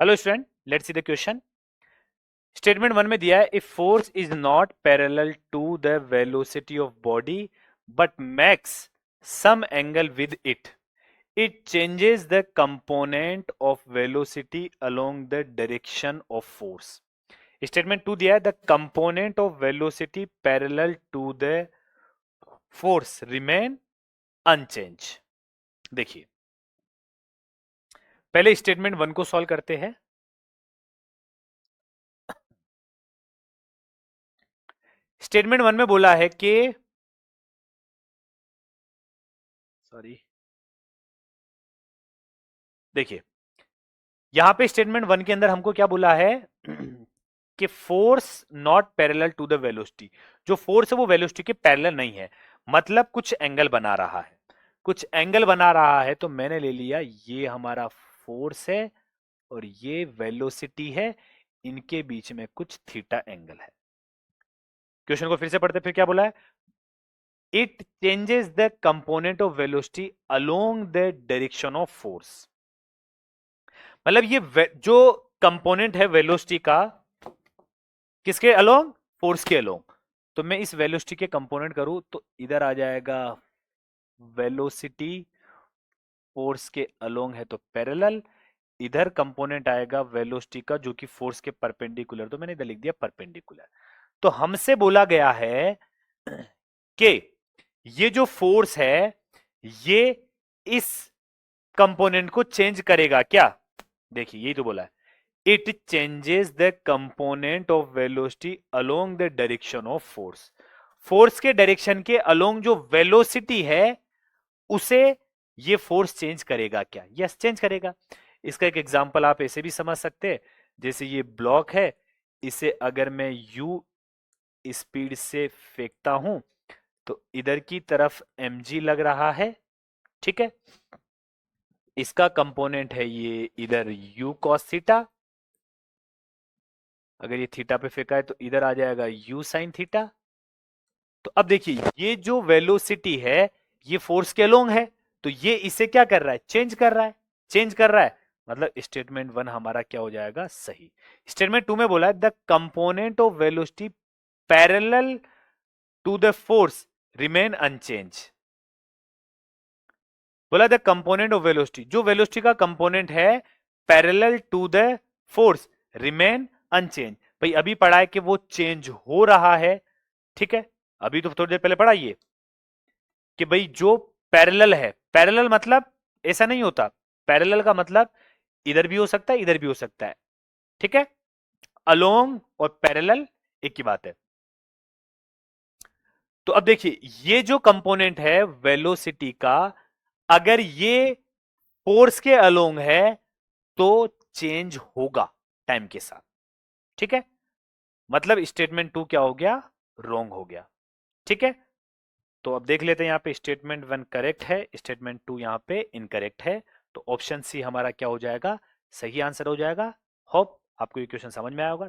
Hello student, let's see the question. Statement one में दिया है if force is not parallel to the velocity of body but makes some angle with it, it changes the component of velocity along the direction of force. Statement two दिया है the component of velocity parallel to the force remain unchange. देखिए, पहले statement one को solve करते हैं। Statement one में बोला है कि सॉरी, देखिए यहां पे स्टेटमेंट वन के अंदर हमको क्या बोला है कि force not parallel to the velocity. जो फोर्स है वो वेलोसिटी के पैरेलल नहीं है, मतलब कुछ एंगल बना रहा है। कुछ एंगल बना रहा है तो मैंने ले लिया ये हमारा फोर्स है और ये वेलोसिटी है, इनके बीच में कुछ थीटा एंगल है। क्वेश्चन को फिर से पढ़ते, फिर क्या बोला है, it changes the component of velocity along the direction of force. मतलब ये जो कंपोनेंट है वेलोसिटी का, किसके अलोंग, फोर्स के अलोंग। तो मैं इस वेलोसिटी के कंपोनेंट करूं तो इधर आ जाएगा वेलोसिटी, फोर्स के अलोंग है तो पैरेलल, इधर कंपोनेंट आएगा वेलोसिटी का जो कि फोर्स के परपेंडिकुलर, तो मैंने इधर लिख दिया परपेंडिकुलर। तो हमसे बोला गया है कि ये जो फोर्स है ये इस कंपोनेंट को चेंज करेगा क्या। देखिए यही तो बोला है, it changes the component of velocity along the direction of force. Force के डायरेक्शन के अलोंग जो वेलोसिटी है उसे ये फोर्स चेंज करेगा क्या। यस, चेंज करेगा। इसका एक एग्जांपल आप ऐसे भी समझ सकते हैं, जैसे ये ब्लॉक है, इसे अगर मैं u स्पीड से फेंकता हूं तो इधर की तरफ mg लग रहा है, ठीक है। इसका कंपोनेंट है ये इधर u cos थीटा, अगर ये थीटा पे फेंका है तो इधर आ जाएगा u sin थीटा। तो अब देखिए ये जो वेलोसिटी है ये फोर्स के अलोंग है, तो ये इसे क्या कर रहा है, चेंज कर रहा है। चेंज कर रहा है मतलब स्टेटमेंट वन हमारा क्या हो जाएगा, सही। स्टेटमेंट टू में बोला है the component of velocity parallel to the force remain unchange. बोला द कंपोनेंट ऑफ वेलोसिटी, जो वेलोसिटी का कंपोनेंट है parallel to the force remain unchange. भाई अभी पढ़ा है कि वो चेंज हो रहा है, ठीक है। अभी तो थोड़ी देर पहले पढ़ा ये कि भाई जो पैरेलल है, पैरेलल मतलब ऐसा नहीं होता, पैरेलल का मतलब इधर भी हो सकता है इधर भी हो सकता है, ठीक है। अलोंग और पैरेलल एक ही बात है। तो अब देखिए ये जो कंपोनेंट है वेलोसिटी का, अगर ये फोर्स के अलोंग है तो चेंज होगा टाइम के साथ, ठीक है। मतलब स्टेटमेंट टू क्या हो गया, रॉन्ग हो गया, ठीक है। तो अब देख लेते हैं यहाँ पे स्टेटमेंट वन करेक्ट है, स्टेटमेंट टू यहाँ पे इनकरेक्ट है। तो ऑप्शन सी हमारा क्या हो जाएगा, सही आंसर हो जाएगा। होप आपको ये क्वेश्चन समझ में आया होगा।